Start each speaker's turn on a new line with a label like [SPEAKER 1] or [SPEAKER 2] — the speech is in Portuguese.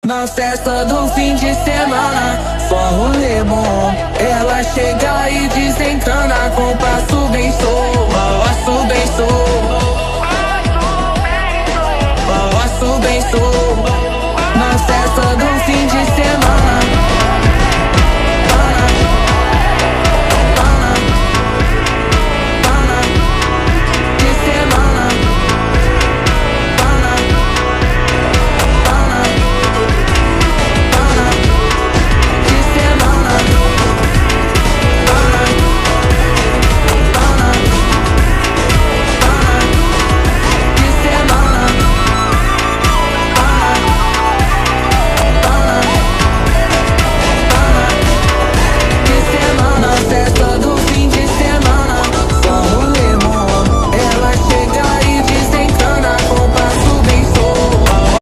[SPEAKER 1] Na festa do fim de semana, só rolê bom. Ela chega e desencana com passo bem sou, passo bem sou, passo bem sou.